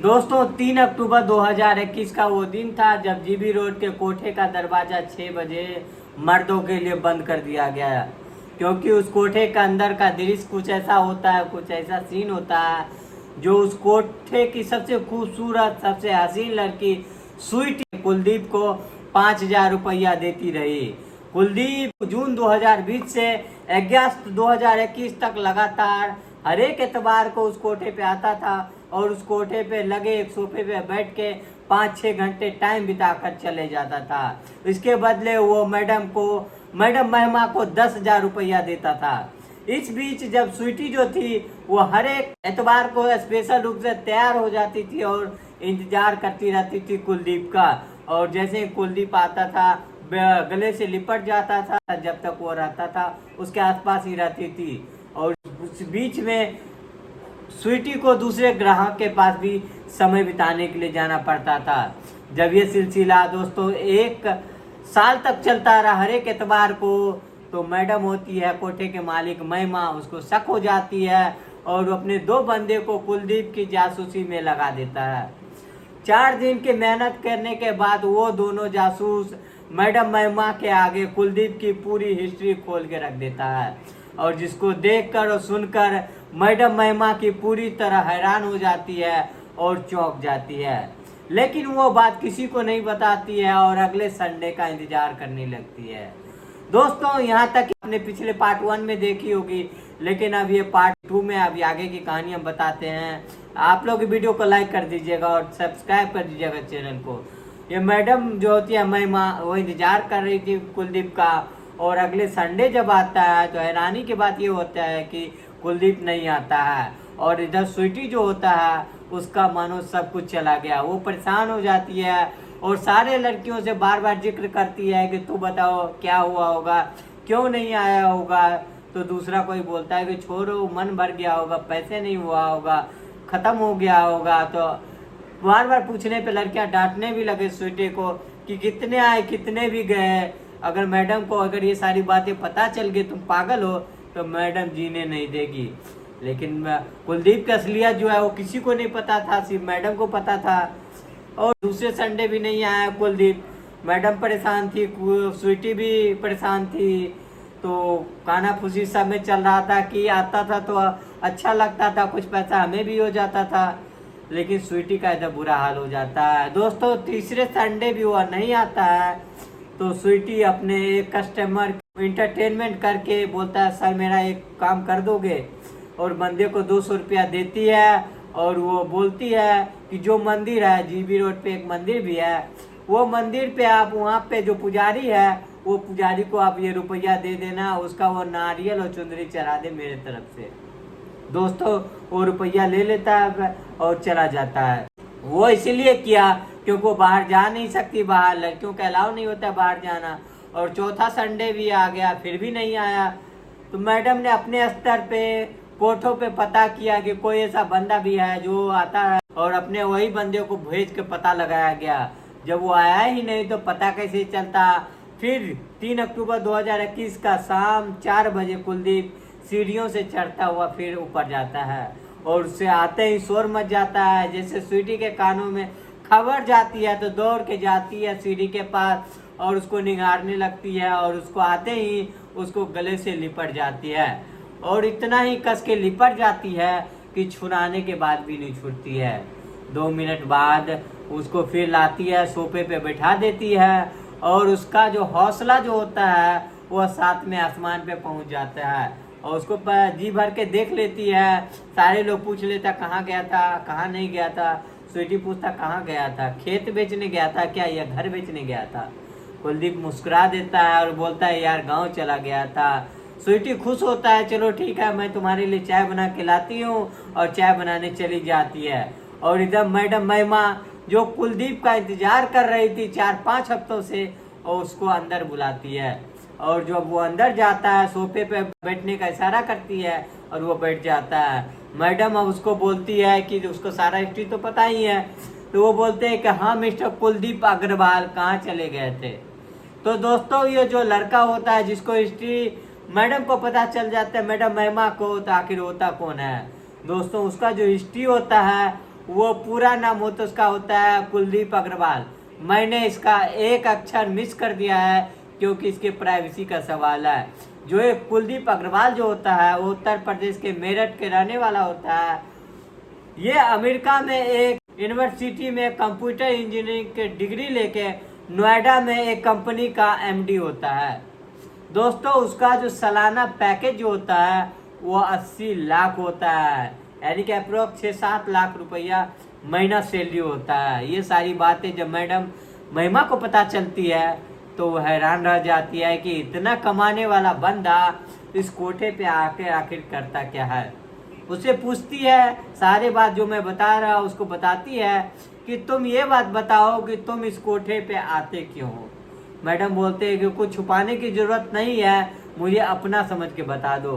दोस्तों 3 अक्टूबर 2021 का वो दिन था जब जीबी रोड के कोठे का दरवाज़ा 6 बजे मर्दों के लिए बंद कर दिया गया, क्योंकि उस कोठे का अंदर का दृश्य कुछ ऐसा होता है, कुछ ऐसा सीन होता है जो उस कोठे की सबसे खूबसूरत, सबसे हसीन लड़की स्वीट कुलदीप को 5,000 रुपया देती रही। कुलदीप जून 2020 से अगस्त 2021 तक लगातार हर एक एतवार को उस कोठे पे आता था और उस कोठे पे लगे एक सोफे पे बैठ के 5-6 घंटे टाइम बिताकर चले जाता था। इसके बदले वो मैडम महिमा को 10,000 रुपया देता था। इस बीच जब स्वीटी जो थी वो हर एक एतवार को स्पेशल रूप से तैयार हो जाती थी और इंतजार करती रहती थी कुलदीप का, और जैसे ही कुलदीप आता था गले से लिपट जाता था। जब तक वो रहता था उसके आसपास ही रहती थी, और उस बीच में स्वीटी को दूसरे ग्राहक के पास भी समय बिताने के लिए जाना पड़ता था। जब ये सिलसिला दोस्तों 1 साल तक चलता रहा हर एक एतवार को, तो मैडम होती है कोठे के मालिक महिमा, उसको शक हो जाती है और वो अपने 2 बंदे को कुलदीप की जासूसी में लगा देता है। 4 दिन की मेहनत करने के बाद वो दोनों जासूस मैडम महिमा के आगे कुलदीप की पूरी हिस्ट्री खोल के रख देता है, और जिसको देखकर और सुनकर मैडम महिमा की पूरी तरह हैरान हो जाती है और चौंक जाती है। लेकिन वो बात किसी को नहीं बताती है और अगले संडे का इंतजार करने लगती है। दोस्तों यहाँ तक आपने पिछले पार्ट 1 में देखी होगी, लेकिन अब ये पार्ट 2 में अभी आगे की कहानी हम बताते हैं। आप लोग वीडियो को लाइक कर दीजिएगा और सब्सक्राइब कर दीजिएगा चैनल को। ये मैडम जो होती है महिमा, वो इंतजार कर रही थी कुलदीप का, और अगले संडे जब आता है तो हैरानी की बात ये होता है कि कुलदीप नहीं आता है, और इधर स्वीटी जो होता है उसका मानो सब कुछ चला गया। वो परेशान हो जाती है और सारे लड़कियों से बार बार जिक्र करती है कि तू बताओ क्या हुआ होगा, क्यों नहीं आया होगा। तो दूसरा कोई बोलता है कि छोड़ो, मन भर गया होगा, पैसे नहीं हुआ होगा, ख़त्म हो गया होगा। तो बार बार पूछने पे लड़कियां डांटने भी लगे स्वीटी को कि कितने आए कितने भी गए। अगर मैडम को अगर ये सारी बातें पता चल गई तुम पागल हो तो मैडम जीने नहीं देगी। लेकिन कुलदीप की असलियत जो है वो किसी को नहीं पता था, सिर्फ मैडम को पता था। और दूसरे संडे भी नहीं आया कुलदीप। मैडम परेशान थी, स्वीटी भी परेशान थी। तो काना फूसी सब में चल रहा था कि आता था तो अच्छा लगता था, कुछ पैसा हमें भी हो जाता था। लेकिन स्वीटी का इधर बुरा हाल हो जाता है। दोस्तों तीसरे संडे भी वो नहीं आता है, तो स्वीटी अपने एक कस्टमर इंटरटेनमेंट करके बोलता है सर मेरा एक काम कर दोगे, और बंदे को 200 रुपया देती है। और वो बोलती है कि जो मंदिर है जीबी रोड पे एक मंदिर भी है, वो मंदिर पे आप वहाँ पे जो पुजारी है वो पुजारी को आप ये रुपया दे देना, उसका वो नारियल और चुंदरी चढ़ा दे मेरे तरफ से। दोस्तों वो रुपया ले लेता है और चला जाता है। वो इसीलिए किया क्योंकि वो बाहर जा नहीं सकती, बाहर लड़कियों का अलाउ नहीं होता बाहर जाना। और चौथा संडे भी आ गया, फिर भी नहीं आया। तो मैडम ने अपने स्तर पे कोठों पे पता किया कि कोई ऐसा बंदा भी है जो आता है, और अपने वही बंदे को भेज के पता लगाया गया। जब वो आया ही नहीं तो पता कैसे चलता। फिर 3 अक्टूबर 2021 का शाम 4 बजे कुलदीप सीढ़ियों से चढ़ता हुआ फिर ऊपर जाता है, और उससे आते ही शोर मच जाता है। जैसे स्वीटी के कानों में खबर जाती है तो दौड़ के जाती है सीढ़ी के पास और उसको निगारने लगती है, और उसको आते ही उसको गले से लिपट जाती है, और इतना ही कस के लिपट जाती है कि छुड़ाने के बाद भी नहीं छूटती है। 2 मिनट बाद उसको फिर लाती है, सोफे पे बैठा देती है, और उसका जो हौसला जो होता है वह 7वें आसमान पे पहुंच जाता है, और उसको जी भर के देख लेती है। सारे लोग पूछ लेता कहाँ गया था, कहाँ नहीं गया था। स्वीटी पूछता कहाँ गया था, खेत बेचने गया था क्या या घर बेचने गया था। कुलदीप मुस्कुरा देता है और बोलता है यार गांव चला गया था। स्वीटी खुश होता है, चलो ठीक है मैं तुम्हारे लिए चाय बना के लाती हूँ, और चाय बनाने चली जाती है। और इधर मैडम महिमा जो कुलदीप का इंतजार कर रही थी 4-5 हफ्तों से, और उसको अंदर बुलाती है, और जब वो अंदर जाता है सोफे पे बैठने का इशारा करती है और वो बैठ जाता है। मैडम अब उसको बोलती है कि उसको सारा हिस्ट्री तो पता ही है। तो वो बोलते हैं कि हाँ मिस्टर कुलदीप अग्रवाल कहाँ चले गए थे। तो दोस्तों ये जो लड़का होता है जिसको हिस्ट्री मैडम को पता चल जाता है, मैडम महिमा को, तो आखिर होता कौन है दोस्तों, उसका जो हिस्ट्री होता है वो पूरा नाम हो तो उसका होता है कुलदीप अग्रवाल। मैंने इसका एक अक्षर मिस कर दिया है क्योंकि इसके प्राइवेसी का सवाल है। जो ये कुलदीप अग्रवाल जो होता है वो उत्तर प्रदेश के मेरठ के रहने वाला होता है। ये अमेरिका में एक यूनिवर्सिटी में कंप्यूटर इंजीनियरिंग के डिग्री लेके नोएडा में एक कंपनी का एमडी होता है। दोस्तों उसका जो सालाना पैकेज जो होता है वो 80 लाख होता है, यानी कि अप्रोक्स 6-7 लाख रुपया महीना सैलरी होता है। ये सारी बातें जब मैडम महिमा को पता चलती है तो वो हैरान रह जाती है कि इतना कमाने वाला बंदा इस कोठे पे आके आखिर करता क्या है। उससे पूछती है, सारे बात जो मैं बता रहा हूँ उसको बताती है कि तुम ये बात बताओ कि तुम इस कोठे पे आते क्यों हो। मैडम बोलते हैं कि कुछ छुपाने की जरूरत नहीं है, मुझे अपना समझ के बता दो।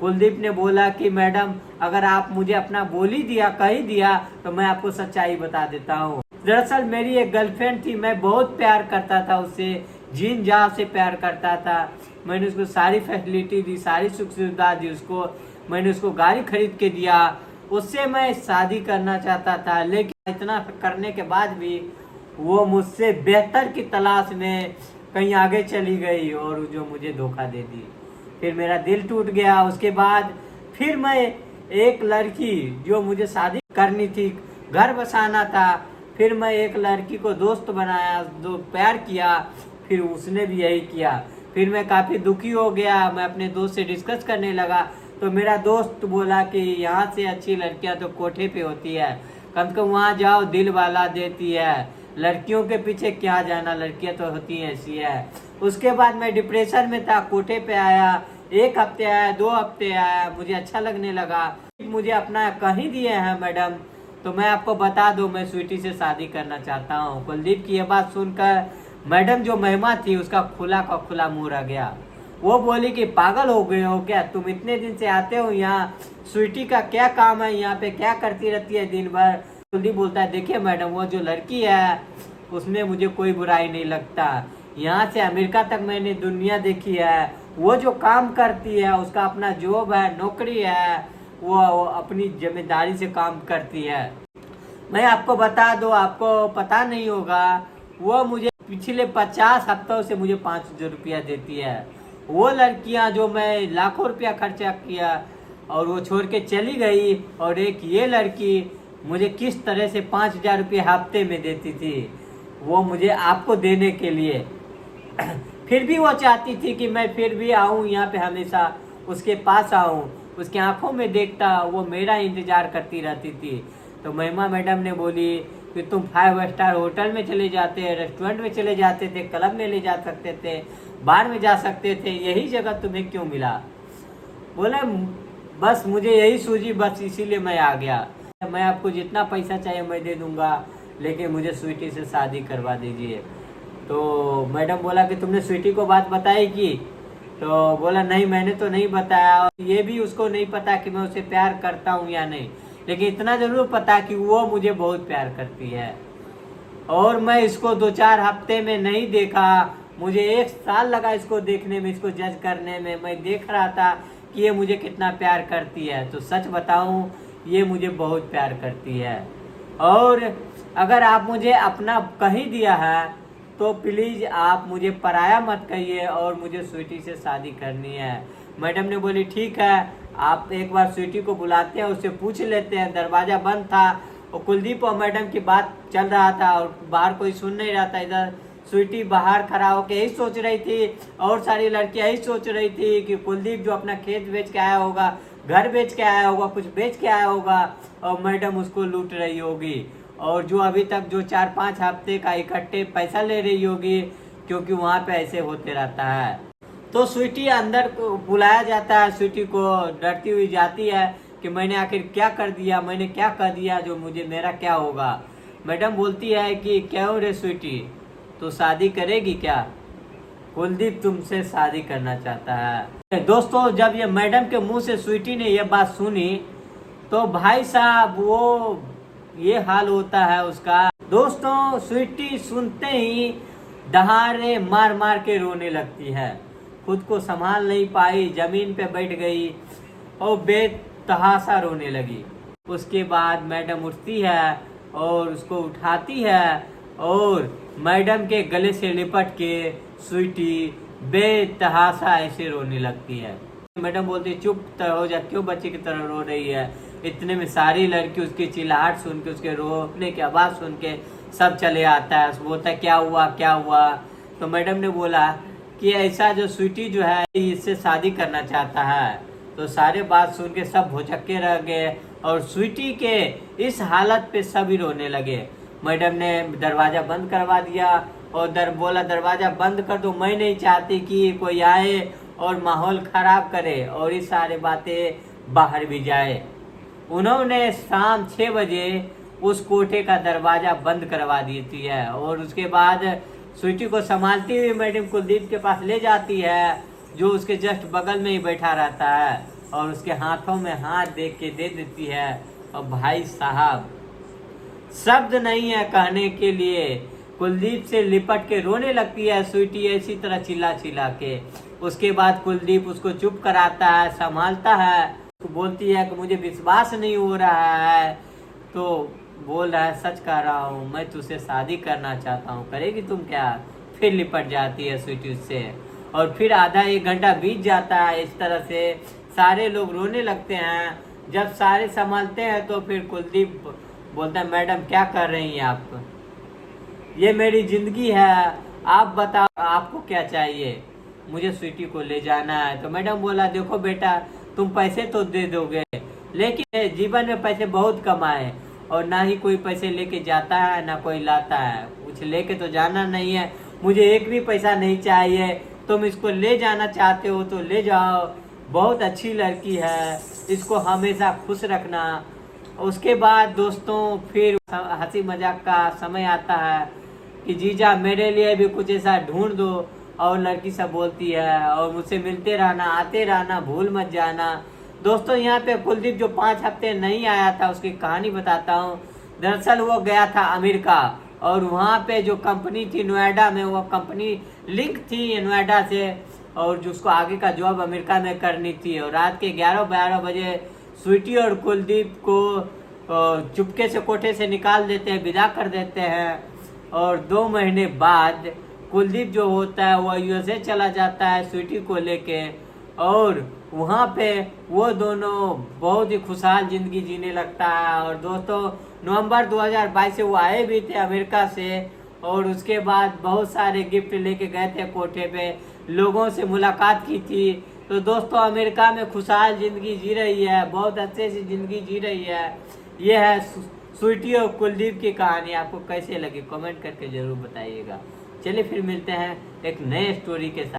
कुलदीप ने बोला कि मैडम अगर आप मुझे अपना बोल ही दिया, कह ही दिया तो मैं आपको सच्चाई बता देता हूँ। दरअसल मेरी एक गर्लफ्रेंड थी, मैं बहुत प्यार करता था उससे, जीन जान से प्यार करता था। मैंने उसको सारी फैसिलिटी दी, सारी सुख सुविधा दी उसको, मैंने उसको गाड़ी खरीद के दिया, उससे मैं शादी करना चाहता था। लेकिन इतना करने के बाद भी वो मुझसे बेहतर की तलाश में कहीं आगे चली गई और जो मुझे धोखा दे दी। फिर मेरा दिल टूट गया। उसके बाद फिर मैं एक लड़की जो मुझे शादी करनी थी, घर बसाना था, फिर मैं एक लड़की को दोस्त बनाया, दो प्यार किया, फिर उसने भी यही किया। फिर मैं काफ़ी दुखी हो गया, मैं अपने दोस्त से डिस्कस करने लगा तो मेरा दोस्त बोला कि यहाँ से अच्छी लड़कियाँ तो कोठे पे होती है, कम से कम वहाँ जाओ, दिल वाला देती है, लड़कियों के पीछे क्या जाना, लड़कियाँ तो होती हैं ऐसी है। उसके बाद मैं डिप्रेशन में था, कोठे पे आया, 1 हफ्ते आया, 2 हफ्ते आया, मुझे अच्छा लगने लगा। मुझे अपना कहीं दिए हैं मैडम, तो मैं आपको बता दूं मैं स्वीटी से शादी करना चाहता हूं। कुलदीप की यह बात सुनकर मैडम जो महिमा थी उसका खुला का खुला मुंह रह गया। वो बोली कि पागल हो गए हो क्या, तुम इतने दिन से आते हो यहाँ, स्वीटी का क्या काम है यहाँ पे, क्या करती रहती है दिन भर। कुलदीप बोलता है देखिए मैडम वो जो लड़की है उसमें मुझे कोई बुराई नहीं लगता, यहाँ से अमेरिका तक मैंने दुनिया देखी है, वो जो काम करती है उसका अपना जॉब है, नौकरी है, वो अपनी जिम्मेदारी से काम करती है। मैं आपको बता दूं, आपको पता नहीं होगा, वो मुझे पिछले 50 हफ्तों से मुझे 5,000 रुपया देती है। वो लड़कियां जो मैं लाखों रुपया खर्चा किया और वो छोड़ के चली गई, और एक ये लड़की मुझे किस तरह से 5,000 रुपये हफ्ते में देती थी, वो मुझे आपको देने के लिए। फिर भी वो चाहती थी कि मैं फिर भी आऊँ यहाँ पे, हमेशा उसके पास आऊँ, उसकी आंखों में देखता, वो मेरा इंतजार करती रहती थी। तो महिमा मैडम ने बोली कि तुम 5 स्टार होटल में चले जाते, रेस्टोरेंट में चले जाते थे, क्लब में ले जा सकते थे, बार में जा सकते थे, यही जगह तुम्हें क्यों मिला। बोले बस मुझे यही सूझी, बस इसीलिए मैं आ गया। मैं आपको जितना पैसा चाहिए मैं दे दूंगा, लेकिन मुझे स्वीटी से शादी करवा दीजिए। तो मैडम बोला कि तुमने स्वीटी को बात बताई की, तो बोला नहीं मैंने तो नहीं बताया, और ये भी उसको नहीं पता कि मैं उसे प्यार करता हूँ या नहीं, लेकिन इतना जरूर पता कि वो मुझे बहुत प्यार करती है। और मैं इसको 2-4 हफ्ते में नहीं देखा, मुझे 1 साल लगा इसको देखने में, इसको जज करने में। मैं देख रहा था कि ये मुझे कितना प्यार करती है। तो सच बताऊं ये मुझे बहुत प्यार करती है, और अगर आप मुझे अपना कहीं दिया है तो प्लीज़ आप मुझे पराया मत कहिए, और मुझे स्वीटी से शादी करनी है। मैडम ने बोली ठीक है, आप एक बार स्वीटी को बुलाते हैं, उससे पूछ लेते हैं। दरवाज़ा बंद था और कुलदीप और मैडम की बात चल रहा था और बाहर कोई सुन नहीं रहा था। इधर स्वीटी बाहर खड़ा होकर यही सोच रही थी, और सारी लड़कियां यही सोच रही थी कि कुलदीप जो अपना खेत बेच के आया होगा, घर बेच के आया होगा, कुछ बेच के आया होगा, और मैडम उसको लूट रही होगी, और जो अभी तक जो 4-5 हफ्ते का इकट्ठे पैसा ले रही होगी, क्योंकि वहाँ पे ऐसे होते रहता है। तो स्वीटी अंदर को बुलाया जाता है, स्वीटी को डरती हुई जाती है कि मैंने आखिर क्या कर दिया, मैंने क्या कर दिया जो मुझे, मेरा क्या होगा। मैडम बोलती है कि क्यों रे स्वीटी, तो शादी करेगी क्या, कुलदीप तुमसे शादी करना चाहता है। दोस्तों जब ये मैडम के मुंह से स्वीटी ने यह बात सुनी तो भाई साहब वो ये हाल होता है उसका। दोस्तों स्वीटी सुनते ही दहाड़े मार मार के रोने लगती है, खुद को संभाल नहीं पाई, जमीन पे बैठ गई और बेतहाशा रोने लगी। उसके बाद मैडम उठती है और उसको उठाती है और मैडम के गले से लिपट के स्वीटी बेतहाशा ऐसे रोने लगती है। मैडम बोलती है चुप हो जा, क्यों बच्चे की तरह रो रही है। इतने में सारी लड़की उसकी चिल्लाहट सुन के, उसके रोने की आवाज़ सुन के सब चले आता है। उसको बोलता है क्या हुआ क्या हुआ। तो मैडम ने बोला कि ऐसा जो स्वीटी जो है इससे शादी करना चाहता है। तो सारे बात सुन के सब भौचक्के रह गए और स्वीटी के इस हालत पे सभी रोने लगे। मैडम ने दरवाज़ा बंद करवा दिया और बोला दरवाज़ा बंद कर दो, मैं नहीं चाहती कि कोई आए और माहौल ख़राब करे और ये सारी बातें बाहर भी जाए। उन्होंने शाम 6 बजे उस कोठे का दरवाज़ा बंद करवा देती है और उसके बाद स्वीटी को संभालती हुई मैडम कुलदीप के पास ले जाती है, जो उसके जस्ट बगल में ही बैठा रहता है और उसके हाथों में हाथ देख के दे देती है। और भाई साहब शब्द नहीं है कहने के लिए, कुलदीप से लिपट के रोने लगती है स्वीटी ऐसी तरह चिल्ला चिल्ला के। उसके बाद कुलदीप उसको चुप कराता है, संभालता है, बोलती है कि मुझे विश्वास नहीं हो रहा है। तो बोल रहा है सच कह रहा हूँ, मैं तुझसे शादी करना चाहता हूँ, करेगी तुम क्या। फिर लिपट जाती है स्वीटी उससे और फिर आधा एक घंटा बीत जाता है। इस तरह से सारे लोग रोने लगते हैं। जब सारे संभालते हैं तो फिर कुलदीप बोलता है मैडम क्या कर रही हैं आप, ये मेरी जिंदगी है, आप बताओ आपको क्या चाहिए, मुझे स्वीटी को ले जाना है। तो मैडम बोला देखो बेटा तुम पैसे तो दे दोगे, लेकिन जीवन में पैसे बहुत कमाए और ना ही कोई पैसे लेके जाता है ना कोई लाता है, कुछ लेके तो जाना नहीं है, मुझे एक भी पैसा नहीं चाहिए। तुम इसको ले जाना चाहते हो तो ले जाओ, बहुत अच्छी लड़की है, इसको हमेशा खुश रखना। उसके बाद दोस्तों फिर हंसी मजाक का समय आता है कि जीजा मेरे लिए भी कुछ ऐसा ढूंढ दो। और लड़की सब बोलती है और मुझसे मिलते रहना, आते रहना, भूल मत जाना। दोस्तों यहाँ पे कुलदीप जो 5 हफ्ते नहीं आया था उसकी कहानी बताता हूँ। दरअसल वो गया था अमेरिका और वहाँ पे जो कंपनी थी नोएडा में, वो कंपनी लिंक थी नोएडा से और जो उसको आगे का जॉब अमेरिका में करनी थी। और रात के 11-12 बजे स्वीटी और कुलदीप को चुपके से कोठे से निकाल देते हैं, विदा कर देते हैं। और 2 महीने बाद कुलदीप जो होता है वो यूएसए चला जाता है स्वीटी को लेके और वहाँ पे वो दोनों बहुत ही खुशहाल ज़िंदगी जीने लगता है। और दोस्तों नवंबर 2022 से वो आए भी थे अमेरिका से और उसके बाद बहुत सारे गिफ्ट लेके गए थे कोठे पे, लोगों से मुलाकात की थी। तो दोस्तों अमेरिका में खुशहाल ज़िंदगी जी रही है, बहुत अच्छे से ज़िंदगी जी रही है। ये है स्वीटी और कुलदीप की कहानी। आपको कैसे लगी कमेंट करके ज़रूर बताइएगा। चलिए फिर मिलते हैं एक नए स्टोरी के साथ।